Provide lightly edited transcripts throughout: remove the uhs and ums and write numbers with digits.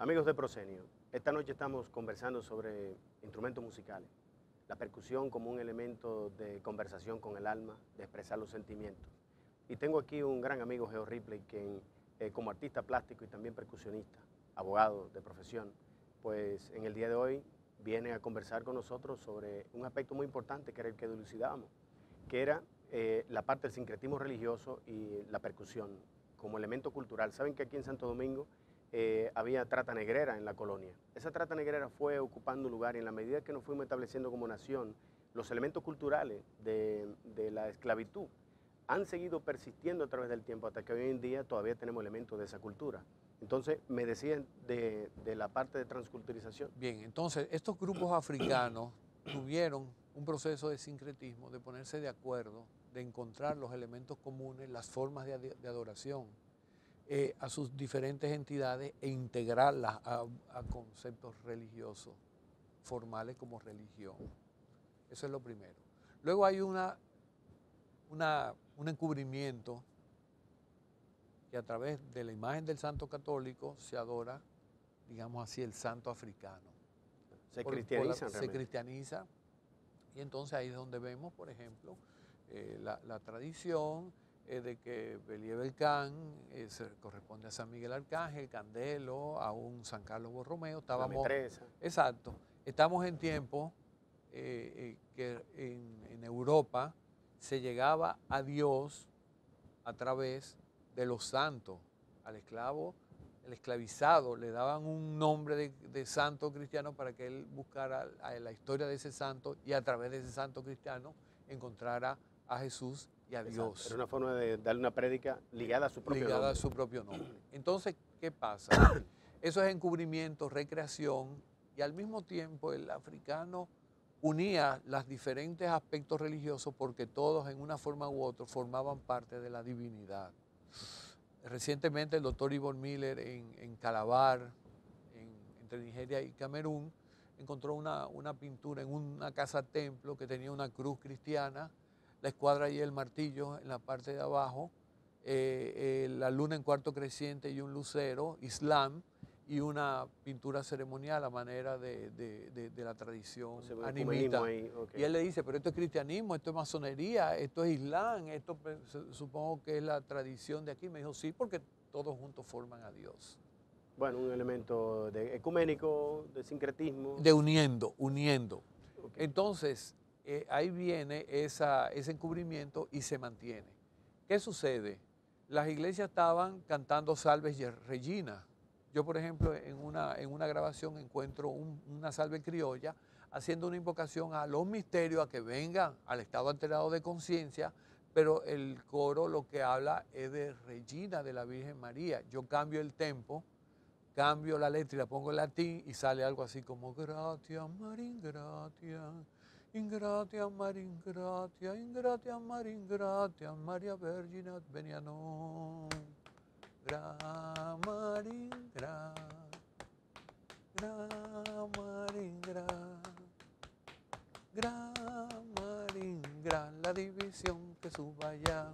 Amigos de Proscenio, esta noche estamos conversando sobre instrumentos musicales, la percusión como un elemento de conversación con el alma, de expresar los sentimientos. Y tengo aquí un gran amigo, Geo Ripley, quien como artista plástico y también percusionista, abogado de profesión, pues en el día de hoy viene a conversar con nosotros sobre un aspecto muy importante que era el que dilucidábamos, que era la parte del sincretismo religioso y la percusión como elemento cultural. Saben que aquí en Santo Domingo había trata negrera en la colonia. Esa trata negrera fue ocupando un lugar y en la medida que nos fuimos estableciendo como nación, los elementos culturales de la esclavitud han seguido persistiendo a través del tiempo hasta que hoy en día todavía tenemos elementos de esa cultura. Entonces, me decían de la parte de transculturización. Bien, entonces estos grupos africanos tuvieron un proceso de sincretismo, de ponerse de acuerdo, de encontrar los elementos comunes, las formas de adoración a sus diferentes entidades e integrarlas a conceptos religiosos formales como religión. Eso es lo primero. Luego hay un encubrimiento que a través de la imagen del santo católico se adora, digamos así, el santo africano. Se cristianizan Se cristianiza, y entonces ahí es donde vemos, por ejemplo, la tradición de que Belier-Belcán se corresponde a San Miguel Arcángel, Candelo, a un San Carlos Borromeo. Estábamos, exacto. Estamos en tiempos que en Europa se llegaba a Dios a través de los santos. Al esclavo, el esclavizado, le daban un nombre de santo cristiano para que él buscara la historia de ese santo y a través de ese santo cristiano encontrara a Jesús y a Dios. Era una forma de darle una prédica ligada a su propio nombre. Ligada a su propio nombre. Entonces, ¿qué pasa? Eso es encubrimiento, recreación, y al mismo tiempo el africano unía los diferentes aspectos religiosos porque todos en una forma u otra formaban parte de la divinidad. Recientemente el doctor Yvonne Miller en Calabar, entre Nigeria y Camerún, encontró una pintura en una casa templo que tenía una cruz cristiana, la escuadra y el martillo en la parte de abajo, la luna en cuarto creciente y un lucero, Islam, y una pintura ceremonial a manera de la tradición animita. Ahí, okay. Y él le dice, pero esto es cristianismo, esto es masonería, esto es Islam, esto supongo que es la tradición de aquí. Me dijo, sí, porque todos juntos forman a Dios. Bueno, un elemento de ecuménico, de sincretismo. De uniendo. Okay. Entonces, ahí viene ese encubrimiento y se mantiene. ¿Qué sucede? Las iglesias estaban cantando salves Regina. Yo, por ejemplo, en una grabación encuentro una salve criolla haciendo una invocación a los misterios, a que vengan al estado alterado de conciencia, pero el coro lo que habla es de Regina, de la Virgen María. Yo cambio el tempo, cambio la letra y la pongo en latín y sale algo así como Gratia Marin Gratia, Ingratia Marin Gratia, Ingratia Marin Gratia, Maria Virgina Venianon. Gra Marin Gra, Gra Marin Gra, Gra Marin Gra, la división que suba allá.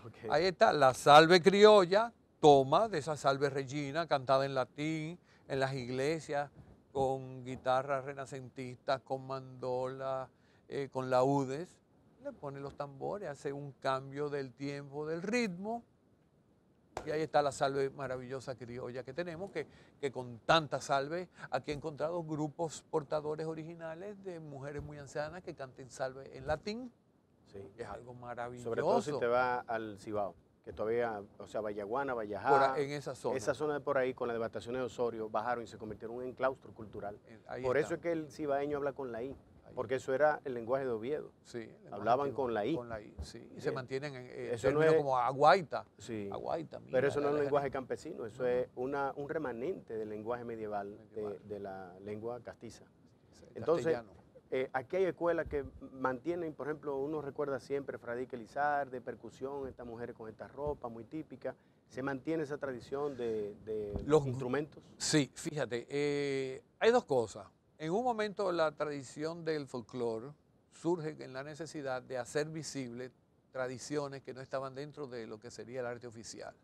Okay. Ahí está la salve criolla, toma de esa salve Regina cantada en latín en las iglesias con guitarras renacentistas, con mandola, con laúdes, le pone los tambores, hace un cambio del tiempo, del ritmo. Y ahí está la salve maravillosa criolla que tenemos, que con tanta salve aquí he encontrado grupos portadores originales de mujeres muy ancianas que canten salve en latín. Sí. Es algo maravilloso. Sobre todo si te vas al Cibao, que todavía, o sea, Vallaguana, Vallajá, en esa zona. Esa zona de por ahí, con la devastación de Osorio, bajaron y se convirtieron en claustro cultural. Por eso es que el cibaeño habla con la I. Porque eso era el lenguaje de Oviedo. Sí, hablaban con la I. Con la I, sí. Y se mantienen en eso no es, como aguaita. Sí. Aguaita, mira, pero eso no es un lenguaje campesino, eso es un remanente del lenguaje medieval. De la lengua castiza. Entonces, aquí hay escuelas que mantienen, por ejemplo, uno recuerda siempre Fradique Elizar, de percusión, estas mujeres con esta ropa muy típica. ¿Se mantiene esa tradición de los instrumentos? Sí, fíjate, hay dos cosas. En un momento la tradición del folclore surge en la necesidad de hacer visibles tradiciones que no estaban dentro de lo que sería el arte oficial.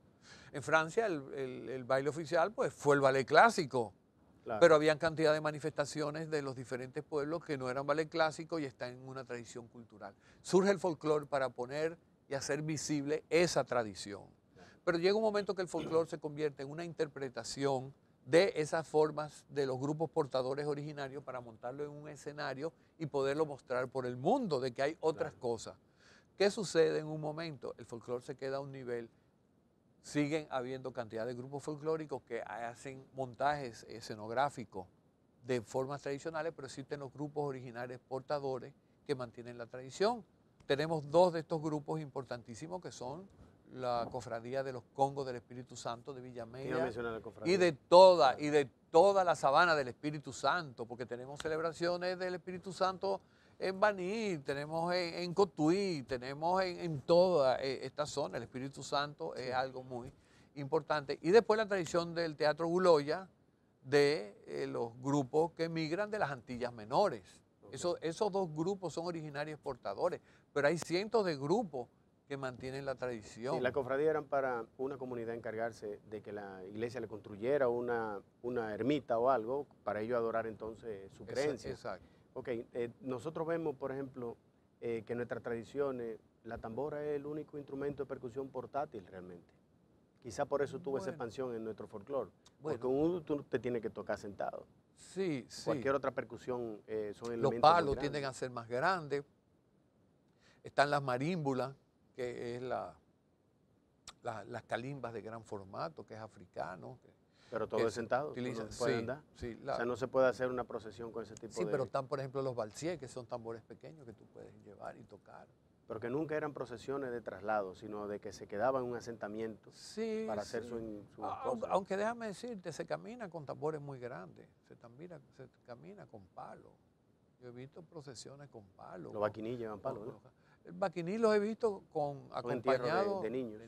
En Francia el baile oficial pues, fue el ballet clásico, Claro. pero había cantidad de manifestaciones de los diferentes pueblos que no eran ballet clásico y están en una tradición cultural. Surge el folclore para poner y hacer visible esa tradición. Pero llega un momento que el folclore se convierte en una interpretación de esas formas de los grupos portadores originarios para montarlo en un escenario y poderlo mostrar por el mundo, de que hay otras cosas. ¿Qué sucede en un momento? El folclore se queda a un nivel, siguen habiendo cantidad de grupos folclóricos que hacen montajes escenográficos de formas tradicionales, pero existen los grupos originales portadores que mantienen la tradición. Tenemos dos de estos grupos importantísimos que son la Cofradía de los Congos del Espíritu Santo de Villamella y de toda la sabana del Espíritu Santo, porque tenemos celebraciones del Espíritu Santo en Baní, tenemos en Cotuí, tenemos en toda esta zona. El Espíritu Santo es algo muy importante. Y después la tradición del Teatro Guloya, de los grupos que migran de las Antillas Menores. Esos dos grupos son originarios portadores, pero hay cientos de grupos que mantienen la tradición. Sí, la cofradía eran para una comunidad encargarse de que la iglesia le construyera una ermita o algo, para ello adorar entonces su creencia. Exacto. Ok, nosotros vemos, por ejemplo, que en nuestras tradiciones la tambora es el único instrumento de percusión portátil realmente. Quizá por eso tuvo esa expansión en nuestro folclore. Porque un tú te tienes que tocar sentado. Sí, sí. Cualquier otra percusión son elementos. Los palos tienden a ser más grandes. Están las marímbulas, que es las calimbas de gran formato, que es africano. Pero todo es sentado, utiliza, no puede andar. Sí, o sea, no se puede hacer una procesión con ese tipo de... Sí, pero están, por ejemplo, los balsiers, que son tambores pequeños que tú puedes llevar y tocar. Pero que nunca eran procesiones de traslado, sino de que se quedaban en un asentamiento para hacer su cosa. Aunque déjame decirte, se camina con tambores muy grandes, se camina con palos. Yo he visto procesiones con palos. Los vaquiní llevan palos, ¿no? El vaquiní los he visto acompañados de niños.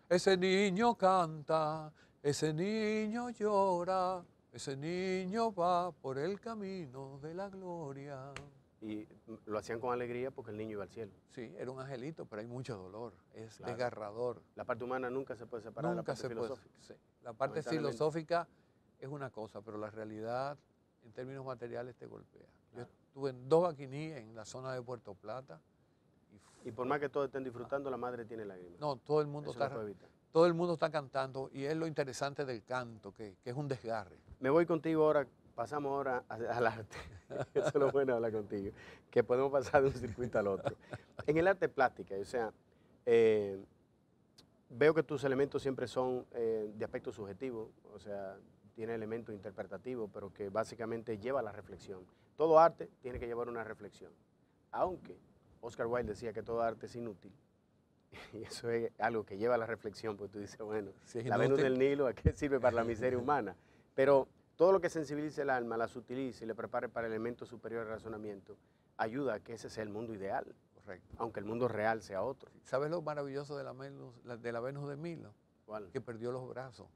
Ese niño canta, ese niño llora, ese niño va por el camino de la gloria. Y lo hacían con alegría porque el niño iba al cielo. Sí, era un angelito, pero hay mucho dolor, es desgarrador. La parte humana nunca se puede separar de la parte filosófica. Sí. La parte filosófica es una cosa, pero la realidad en términos materiales te golpea. Yo estuve en 2 vaquiní en la zona de Puerto Plata. Y por más que todos estén disfrutando, la madre tiene lágrimas. No, todo el mundo está cantando, y es lo interesante del canto, que es un desgarre. Me voy contigo ahora, pasamos ahora al arte. Eso es lo bueno de hablar contigo, que podemos pasar de un circuito al otro. En el arte plástica, o sea, veo que tus elementos siempre son de aspecto subjetivo, o sea, tiene elementos interpretativos, pero que básicamente lleva a la reflexión. Todo arte tiene que llevar una reflexión, aunque Oscar Wilde decía que todo arte es inútil, y eso es algo que lleva a la reflexión, porque tú dices, bueno, la Venus del Nilo, ¿a qué sirve para la miseria humana? Pero todo lo que sensibilice el alma, la sutilice y le prepare para elementos superiores de razonamiento, ayuda a que ese sea el mundo ideal, correcto, aunque el mundo real sea otro. ¿Sabes lo maravilloso de la Venus de Milo? ¿Cuál? Que perdió los brazos.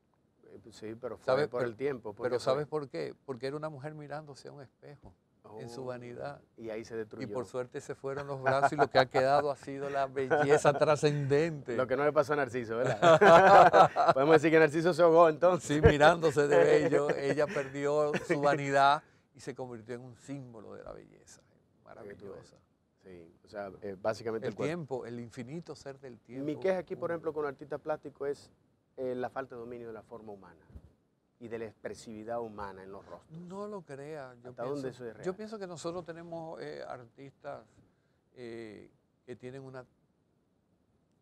Sí, pero fue por el tiempo. Pero ¿sabes por qué? Porque era una mujer mirándose a un espejo. En su vanidad. Y ahí se destruyó. Y por suerte se fueron los brazos y lo que ha quedado ha sido la belleza trascendente. Lo que no le pasó a Narciso, ¿verdad? Podemos decir que Narciso se ahogó entonces. Sí, mirándose de bello, ella perdió su vanidad y se convirtió en un símbolo de la belleza. Maravillosa. Sí, o sea, básicamente el tiempo, el infinito ser del tiempo. Mi queja aquí, por ejemplo, con el artista plástico es la falta de dominio de la forma humana y de la expresividad humana en los rostros. No lo crea. ¿Hasta dónde eso es real? Yo pienso que nosotros tenemos artistas que tienen una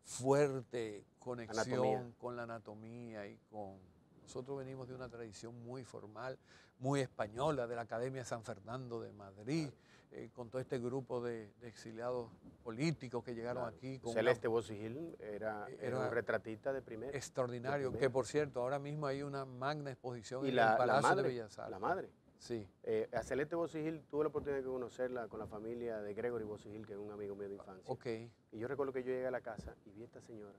fuerte conexión con la anatomía y con... Nosotros venimos de una tradición muy formal, muy española, de la Academia San Fernando de Madrid, con todo este grupo de exiliados políticos que llegaron aquí. Con Celeste Bocigil era un retratista de primera. Extraordinario, que por cierto, ahora mismo hay una magna exposición en el Palacio de Bellas Artes. La madre. Sí. A Celeste Bocigil tuve la oportunidad de conocerla con la familia de Gregory Bocigil, que es un amigo mío de infancia. Okay. Y yo recuerdo que yo llegué a la casa y vi a esta señora.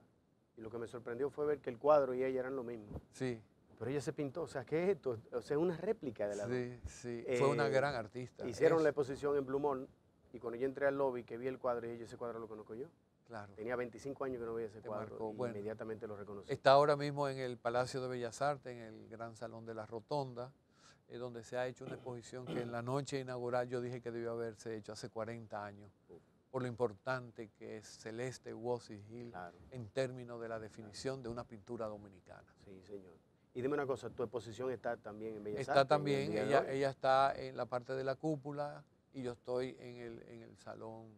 Y lo que me sorprendió fue ver que el cuadro y ella eran lo mismo. Sí. Pero ella se pintó, o sea, ¿qué es esto? O sea, una réplica de la... Sí, sí, fue una gran artista. Hicieron la exposición en Blue Mall y cuando yo entré al lobby, que vi el cuadro, y ese cuadro lo conozco yo. Claro. Tenía 25 años que no veía ese Te cuadro marcó. y Bueno, inmediatamente lo reconocí. está ahora mismo en el Palacio de Bellas Artes, en el Gran Salón de la Rotonda, donde se ha hecho una exposición que en la noche inaugural yo dije que debió haberse hecho hace 40 años, por lo importante que es Celeste Wosis Gil Claro. en términos de la definición de una pintura dominicana. Sí, señor. Y dime una cosa, ¿tu exposición está también en Bellas Está Artes? también, ella está en la parte de la cúpula y yo estoy en el Salón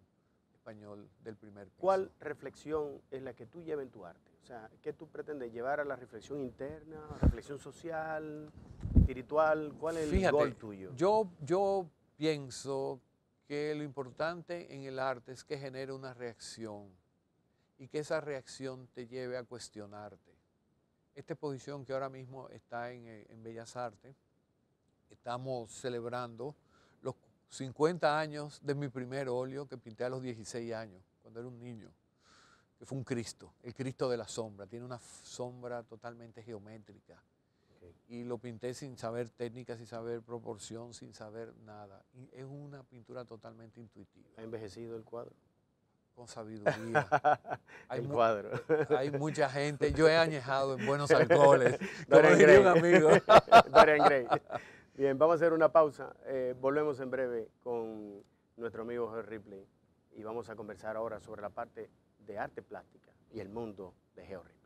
Español del primer piso. ¿Cuál reflexión es la que tú llevas en tu arte? O sea, ¿qué tú pretendes llevar a la reflexión interna, reflexión social, espiritual? ¿Cuál es el gol tuyo? Yo pienso que lo importante en el arte es que genere una reacción y que esa reacción te lleve a cuestionarte. Esta exposición que ahora mismo está en Bellas Artes, estamos celebrando los 50 años de mi primer óleo que pinté a los 16 años, cuando era un niño, que fue un Cristo, el Cristo de la sombra. Tiene una sombra totalmente geométrica. Okay. Y lo pinté sin saber técnica, sin saber proporción, sin saber nada. Y es una pintura totalmente intuitiva. ¿Ha envejecido el cuadro? Con sabiduría. El cuadro. Hay mucha gente. Yo he añejado en buenos alcoholes. Como diría un amigo. Dorian Gray. Bien, vamos a hacer una pausa. Volvemos en breve con nuestro amigo Geo Ripley y vamos a conversar ahora sobre la parte de arte plástica y el mundo de Geo Ripley.